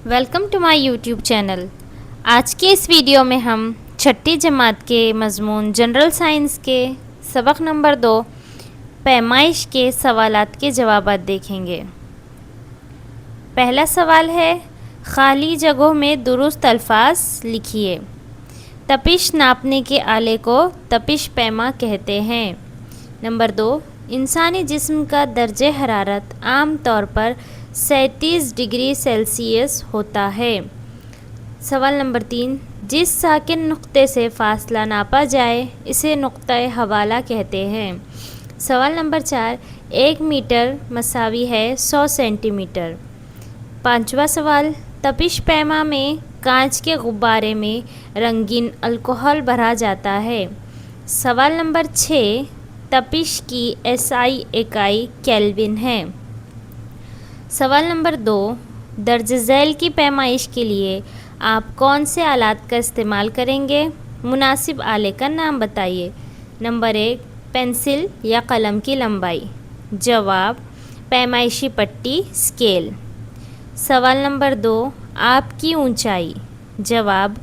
Welcome to my YouTube channel. آج کے اس video میں ہم چھٹی جماعت کے مضمون جنرل سائنس کے سبق نمبر 2 پیمائش کے سوالات کے جوابات دیکھیں گے۔ پہلا سوال ہے، خالی جگہوں میں درست الفاظ لکھیے۔ تپش ناپنے کے آلے کو تپش پیما کہتے ہیں۔ نمبر 2، انسانی جسم کا درجہ حرارت عام طور پر 37 ڈگری سیلسیس ہوتا ہے۔ سوال نمبر 3، جس ساکن نقطے سے فاصلہ ناپا جائے اسے نقطۂ حوالہ کہتے ہیں۔ سوال نمبر 4، 1 میٹر مساوی ہے 100 سینٹی میٹر۔ پانچواں سوال، تپش پیما میں کانچ کے غبارے میں رنگین الکحل بھرا جاتا ہے۔ سوال نمبر 6، تپش کی SI اکائی کیلون ہے۔ سوال نمبر 2، درج ذیل کی پیمائش کے لیے آپ کون سے آلات کا استعمال کریں گے؟ مناسب آلے کا نام بتائیے۔ نمبر 1، پنسل یا قلم کی لمبائی۔ جواب، پیمائشی پٹی اسکیل۔ سوال نمبر 2، آپ کی اونچائی۔ جواب،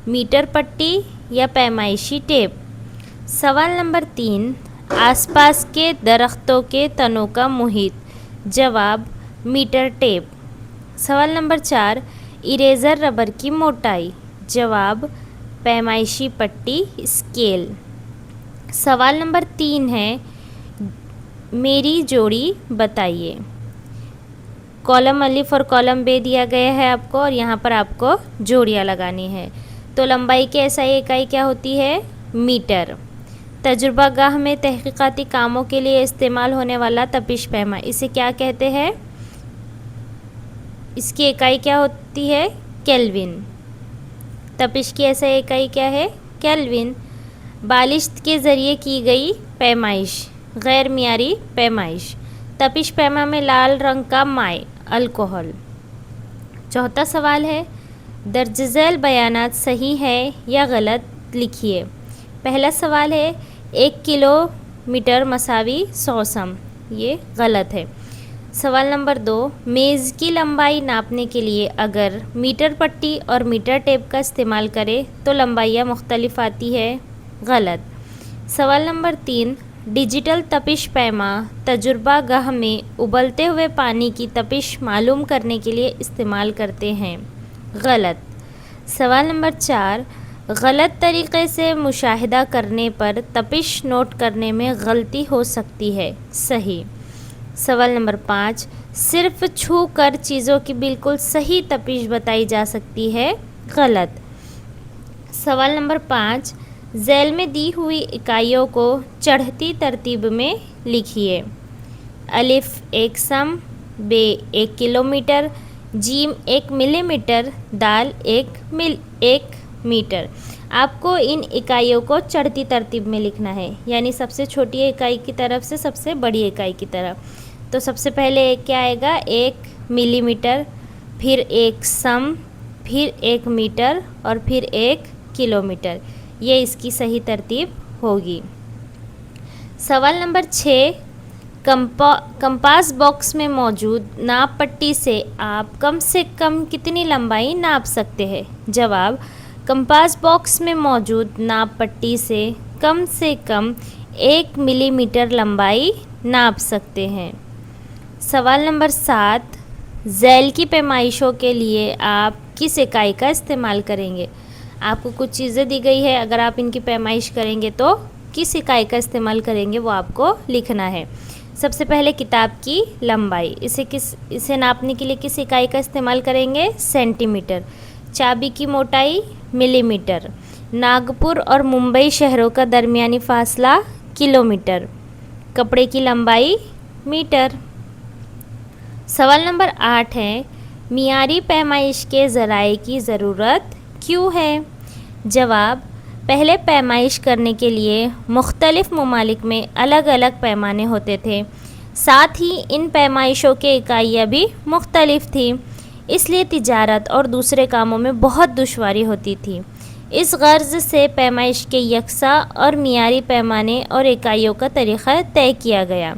میٹر پٹی یا پیمائشی ٹیپ۔ سوال نمبر 3، آس پاس کے درختوں کے تنوں کا محیط۔ جواب، میٹر ٹیپ۔ سوال نمبر 4، اریزر ربر کی موٹائی۔ جواب، پیمائشی پٹی اسکیل۔ سوال نمبر 3 ہے، میری جوڑی بتائیے۔ کالم الف اور کالم بے دیا گیا ہے آپ کو، اور یہاں پر آپ کو جوڑیاں لگانی ہے۔ تو لمبائی کی SI اکائی کیا ہوتی ہے؟ میٹر۔ تجربہ گاہ میں تحقیقاتی کاموں کے لیے استعمال ہونے والا تپش پیما، اسے کیا کہتے ہیں؟ اس کی اکائی کیا ہوتی ہے؟ کیلون۔ تپش کی SI اکائی کیا ہے؟ کیلون۔ بالشت کے ذریعے کی گئی پیمائش، غیر معیاری پیمائش۔ تپش پیما میں لال رنگ کا مائع الکحل۔ چوتھا سوال ہے، درج ذیل بیانات صحیح ہے یا غلط لکھیے۔ پہلا سوال ہے، 1 کلو میٹر مساوی 100 سم، یہ غلط ہے۔ سوال نمبر 2، میز کی لمبائی ناپنے کے لیے اگر میٹر پٹی اور میٹر ٹیپ کا استعمال کرے تو لمبائیاں مختلف آتی ہے، غلط۔ سوال نمبر 3، ڈیجیٹل تپش پیما تجربہ گاہ میں ابلتے ہوئے پانی کی تپش معلوم کرنے کے لیے استعمال کرتے ہیں، غلط۔ سوال نمبر 4، غلط طریقے سے مشاہدہ کرنے پر تپش نوٹ کرنے میں غلطی ہو سکتی ہے، صحیح۔ سوال نمبر 5، صرف چھو کر چیزوں کی بالکل صحیح تپش بتائی جا سکتی ہے، غلط۔ سوال نمبر 5، ذیل میں دی ہوئی اکائیوں کو چڑھتی ترتیب میں لکھیے۔ الف 1 سم، ب 1 کلو میٹر، جیم 1 ملی میٹر، دال 1 میٹر۔ آپ کو ان اکائیوں کو چڑھتی ترتیب میں لکھنا ہے، یعنی سب سے چھوٹی اکائی کی طرف سے سب سے بڑی اکائی کی طرف۔ تو سب سے پہلے کیا آئے گا؟ 1 ملی میٹر، پھر 1 سم، پھر 1 میٹر اور پھر 1 کلو میٹر۔ یہ اس کی صحیح ترتیب ہوگی۔ سوال نمبر 6، کمپاس باکس میں موجود ناپ پٹی سے آپ کم سے کم کتنی لمبائی ناپ سکتے ہیں؟ جواب، کمپاس باکس میں موجود ناپ پٹی سے کم 1 ملی میٹر لمبائی ناپ سکتے ہیں۔ سوال نمبر 7، ذیل کی پیمائشوں کے لیے آپ کس اکائی کا استعمال کریں گے؟ آپ کو کچھ چیزیں دی گئی ہے، اگر آپ ان کی پیمائش کریں گے تو کس اکائی کا استعمال کریں گے وہ آپ کو لکھنا ہے۔ سب سے پہلے کتاب کی لمبائی، اسے ناپنے کے لیے کس اکائی کا استعمال کریں گے؟ Centimetre. چابی کی موٹائی ملی میٹر۔ ناگپور اور ممبئی شہروں کا درمیانی فاصلہ کلومیٹر۔ کپڑے کی لمبائی میٹر۔ سوال نمبر 8 ہے، معیاری پیمائش کے ذرائع کی ضرورت کیوں ہے؟ جواب، پہلے پیمائش کرنے کے لیے مختلف ممالک میں الگ الگ پیمانے ہوتے تھے، ساتھ ہی ان پیمائشوں کے اکائیاں بھی مختلف تھیں، اس لیے تجارت اور دوسرے کاموں میں بہت دشواری ہوتی تھی۔ اس غرض سے پیمائش کے یکساں اور معیاری پیمانے اور اکائیوں کا طریقہ طے کیا گیا۔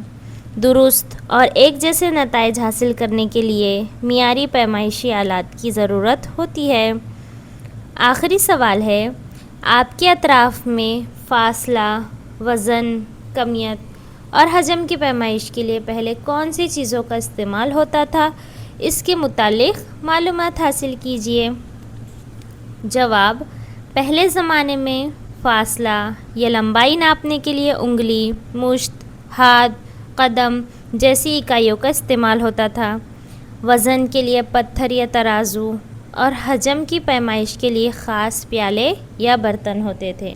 درست اور ایک جیسے نتائج حاصل کرنے کے لیے معیاری پیمائشی آلات کی ضرورت ہوتی ہے۔ آخری سوال ہے، آپ کے اطراف میں فاصلہ، وزن، کمیت اور حجم کی پیمائش کے لیے پہلے کون سی چیزوں کا استعمال ہوتا تھا؟ اس کے متعلق معلومات حاصل کیجیے۔ جواب: پہلے زمانے میں فاصلہ یا لمبائی ناپنے کے لیے انگلی، مشت، ہاتھ، قدم جیسی اکائیوں کا استعمال ہوتا تھا۔ وزن کے لیے پتھر یا ترازو اور حجم کی پیمائش کے لیے خاص پیالے یا برتن ہوتے تھے۔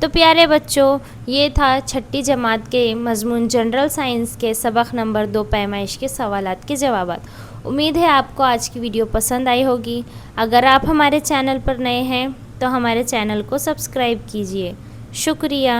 تو پیارے بچوں، یہ تھا چھٹی جماعت کے مضمون جنرل سائنس کے سبق نمبر 2 پیمائش کے سوالات کے جوابات۔ امید ہے آپ کو آج کی ویڈیو پسند آئی ہوگی۔ اگر آپ ہمارے چینل پر نئے ہیں تو ہمارے چینل کو سبسکرائب کیجیے۔ شکریہ۔